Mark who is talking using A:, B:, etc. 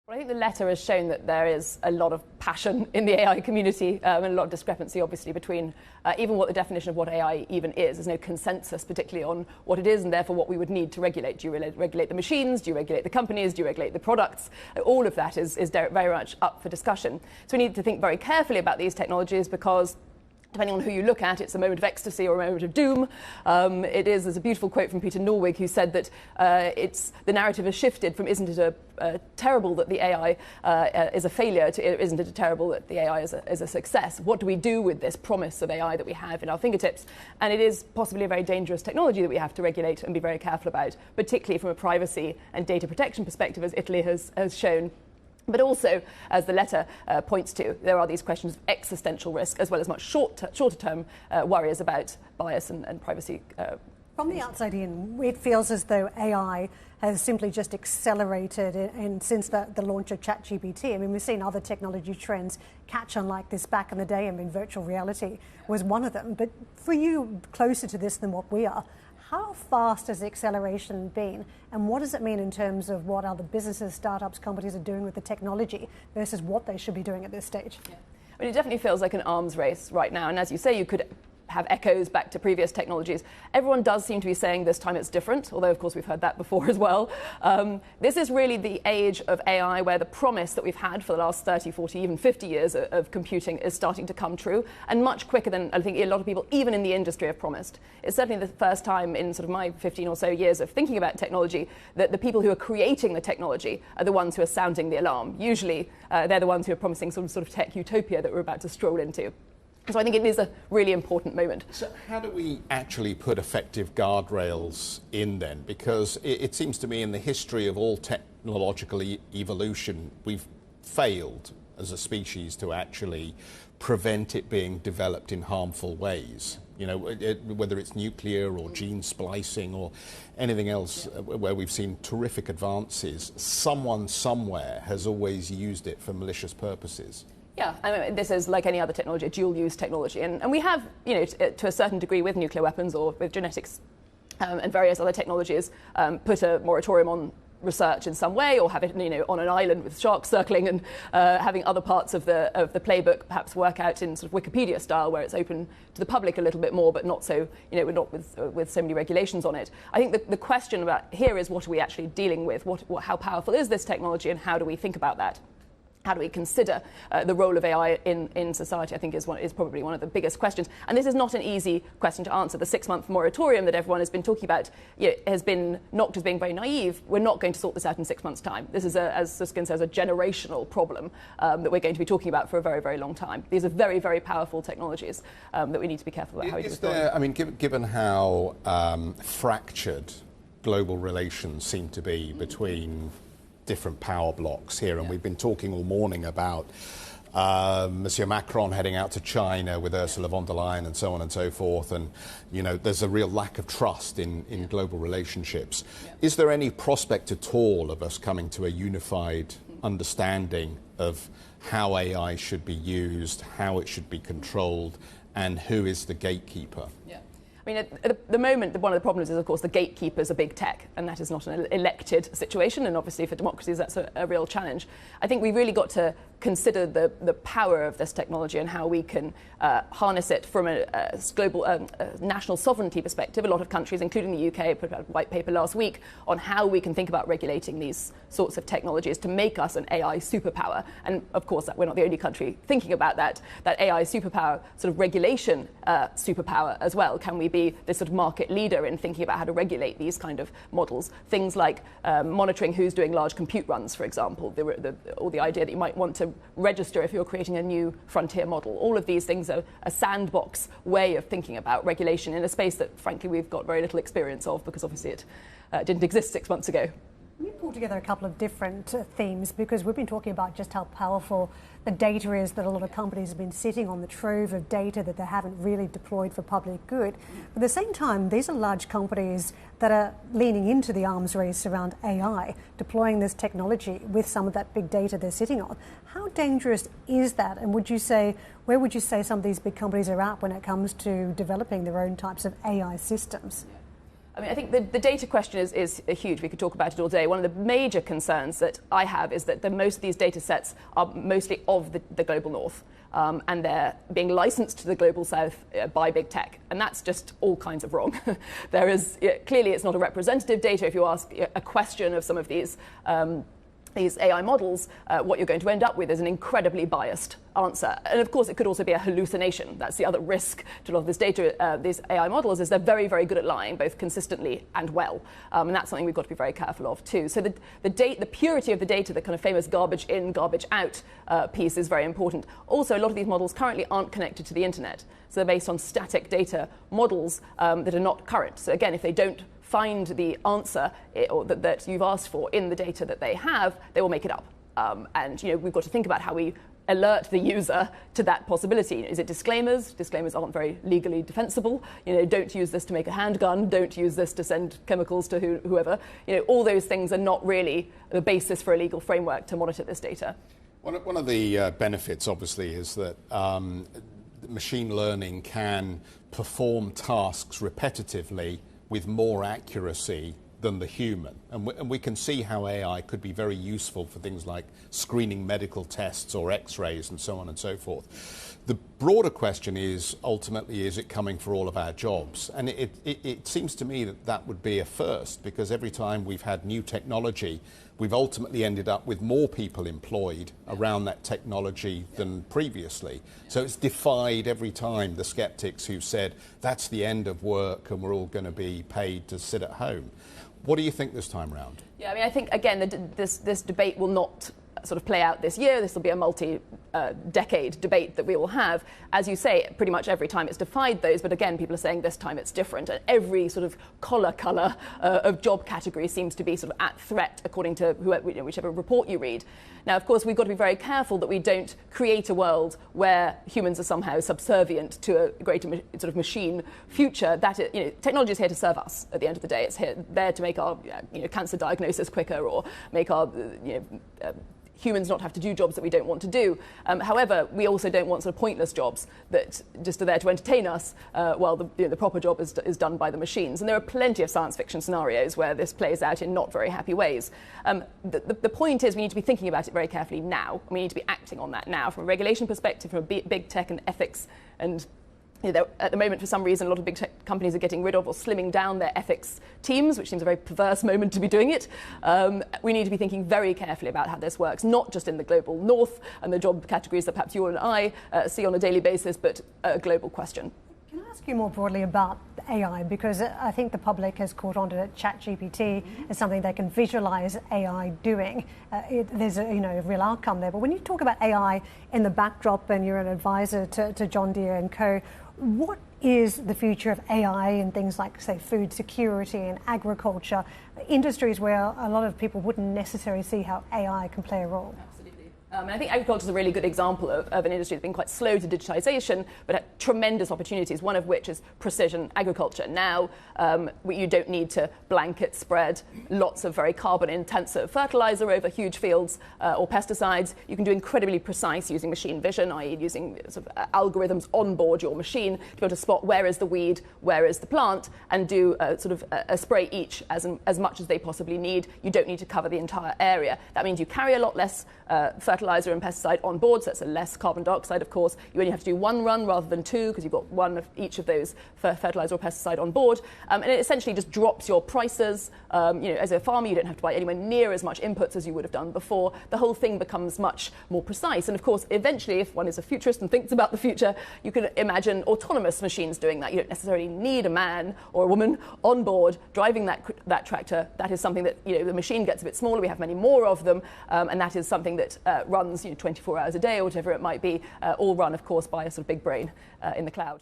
A: Well, I think the letter has shown that there is a lot of passion in the AI community and a lot of discrepancy, obviously, between even what the definition of what AI even is. There's no consensus, particularly on what it is and therefore what we would need to regulate. Do you regulate the machines? Do you regulate the companies? Do you regulate the products? All of that is very much up for discussion. So we need to think very carefully about these technologies because depending on who you look at, it's a moment of ecstasy or a moment of doom. There's a beautiful quote from Peter Norwig who said that the narrative has shifted from isn't it terrible that the AI is a failure to isn't it terrible that the AI is a success. What do we do with this promise of AI that we have in our fingertips? And it is possibly a very dangerous technology that we have to regulate and be very careful about, particularly from a privacy and data protection perspective, as Italy has shown. But also, as the letter points to, there are these questions of existential risk as well as much shorter-term worries about bias and privacy.
B: From the outside in, it feels as though AI has simply just accelerated since the launch of ChatGPT. I mean, we've seen other technology trends catch on like this back in the day. I mean, virtual reality was one of them. But for you, closer to this than what we are, how fast has the acceleration been, and what does it mean in terms of what other businesses, startups, companies are doing with the technology versus what they should be doing at this stage?
A: Yeah. I mean, it definitely feels like an arms race right now, and as you say, you could have echoes back to previous technologies. Everyone does seem to be saying this time it's different, although of course we've heard that before as well. This is really the age of AI where the promise that we've had for the last 30, 40, even 50 years of computing is starting to come true, and much quicker than I think a lot of people, even in the industry, have promised. It's certainly the first time in sort of my 15 or so years of thinking about technology that the people who are creating the technology are the ones who are sounding the alarm. Usually they're the ones who are promising some sort of tech utopia that we're about to stroll into. So I think it is a really important moment.
C: So how do we actually put effective guardrails in then? Because it seems to me in the history of all technological evolution, we've failed as a species to actually prevent it being developed in harmful ways. You know, whether it's nuclear or gene splicing or anything else where we've seen terrific advances, someone somewhere has always used it for malicious purposes.
A: Yeah, I mean, this is like any other technology, a dual-use technology. And we have, you know, to a certain degree with nuclear weapons or with genetics and various other technologies, put a moratorium on research in some way, or have it, you know, on an island with sharks circling and having other parts of the playbook perhaps work out in sort of Wikipedia style, where it's open to the public a little bit more, but not so, you know, not with so many regulations on it. I think the question about here is what are we actually dealing with? How powerful is this technology, and how do we think about that? How do we consider the role of AI in society, I think is probably one of the biggest questions. And this is not an easy question to answer. The 6-month moratorium that everyone has been talking about, you know, has been knocked as being very naive. We're not going to sort this out in 6 months' time. This is, as Susskind says, a generational problem that we're going to be talking about for a very, very long time. These are very, very powerful technologies that we need to be careful about how we deploy.
C: I mean, given how fractured global relations seem to be between different power blocks here, and we've been talking all morning about Monsieur Macron heading out to China with Ursula von der Leyen and so on and so forth, and you know there's a real lack of trust in global relationships. Is there any prospect at all of us coming to a unified understanding of how AI should be used, how it should be controlled, and who is the gatekeeper?
A: Yeah. I mean, at the moment, one of the problems is, of course, the gatekeepers are big tech, and that is not an elected situation, and obviously for democracies that's a real challenge. I think we've really got to consider the power of this technology and how we can harness it from a global national sovereignty perspective. A lot of countries, including the UK, put out a white paper last week on how we can think about regulating these sorts of technologies to make us an AI superpower. And of course, we're not the only country thinking about that AI superpower, sort of regulation superpower as well. Can we be this sort of market leader in thinking about how to regulate these kind of models? Things like monitoring who's doing large compute runs, for example, or the idea that you might want to register if you're creating a new frontier model. All of these things are a sandbox way of thinking about regulation in a space that, frankly, we've got very little experience of because obviously it didn't exist 6 months ago.
B: You pulled together a couple of different themes because we've been talking about just how powerful the data is, that a lot of companies have been sitting on the trove of data that they haven't really deployed for public good. But at the same time, these are large companies that are leaning into the arms race around AI, deploying this technology with some of that big data they're sitting on. How dangerous is that? And where would you say some of these big companies are at when it comes to developing their own types of AI systems?
A: I mean, I think the data question is huge. We could talk about it all day. One of the major concerns that I have is that most of these data sets are mostly of the global north. And they're being licensed to the global south by big tech. And that's just all kinds of wrong. Clearly, it's not a representative data. If you ask a question of some of these AI models, what you're going to end up with is an incredibly biased answer. And of course, it could also be a hallucination. That's the other risk to a lot of this data, these AI models, is they're very, very good at lying, both consistently and well. And that's something we've got to be very careful of too. So the purity of the data, the kind of famous garbage in, garbage out piece is very important. Also, a lot of these models currently aren't connected to the internet. So they're based on static data models that are not current. So again, if they don't find the answer that you've asked for in the data that they have, they will make it up. And we've got to think about how we alert the user to that possibility. Is it disclaimers? Disclaimers aren't very legally defensible. Don't use this to make a handgun. Don't use this to send chemicals to whoever. All those things are not really the basis for a legal framework to monitor this data.
C: One of the benefits, obviously, is that machine learning can perform tasks repetitively with more accuracy than the human. And we can see how AI could be very useful for things like screening medical tests or x-rays and so on and so forth. The broader question is, ultimately, is it coming for all of our jobs? And it seems to me that would be a first, because every time we've had new technology, we've ultimately ended up with more people employed around that technology than previously. So it's defied every time the skeptics who've said that's the end of work and we're all going to be paid to sit at home. What do you think this time round?
A: Yeah, I mean, I think, again, this debate will not sort of play out this year. This will be a multi-decade debate that we will have. As you say, pretty much every time it's defied those, but again, people are saying this time it's different. And every sort of colour of job category seems to be sort of at threat, according to whichever report you read. Now, of course, we've got to be very careful that we don't create a world where humans are somehow subservient to a greater sort of machine future. Technology is here to serve us at the end of the day. It's there to make our cancer diagnosis quicker, or make our humans not have to do jobs that we don't want to do. However, we also don't want sort of pointless jobs that just are there to entertain us while the proper job is done by the machines. And there are plenty of science fiction scenarios where this plays out in not very happy ways. The point is we need to be thinking about it very carefully now. We need to be acting on that now from a regulation perspective, from a big tech and ethics. And at the moment, for some reason, a lot of big tech companies are getting rid of or slimming down their ethics teams, which seems a very perverse moment to be doing it. We need to be thinking very carefully about how this works, not just in the global north and the job categories that perhaps you and I see on a daily basis, but a global question.
B: Can I ask you more broadly about AI? Because I think the public has caught on to ChatGPT as something they can visualize AI doing. There's a real outcome there. But when you talk about AI in the backdrop and you're an advisor to John Deere and co., what is the future of AI in things like, say, food security and agriculture, industries where a lot of people wouldn't necessarily see how AI can play a role?
A: And I think agriculture is a really good example of an industry that's been quite slow to digitization, but had tremendous opportunities, one of which is precision agriculture. Now, you don't need to blanket spread lots of very carbon-intensive fertilizer over huge fields or pesticides. You can do incredibly precise using machine vision, i.e. using sort of algorithms on board your machine to be able to spot where is the weed, where is the plant, and do a spray each as much as they possibly need. You don't need to cover the entire area. That means you carry a lot less fertilizer and pesticide on board, so that's a less carbon dioxide, of course. You only have to do one run rather than two, because you've got one of each of those for fertilizer or pesticide on board. And it essentially just drops your prices. As a farmer, you don't have to buy anywhere near as much inputs as you would have done before. The whole thing becomes much more precise. And of course, eventually, if one is a futurist and thinks about the future, you can imagine autonomous machines doing that. You don't necessarily need a man or a woman on board driving that tractor. That is something that the machine gets a bit smaller. We have many more of them, and that is something that runs 24 hours a day or whatever it might be, all run, of course, by a sort of big brain in the cloud.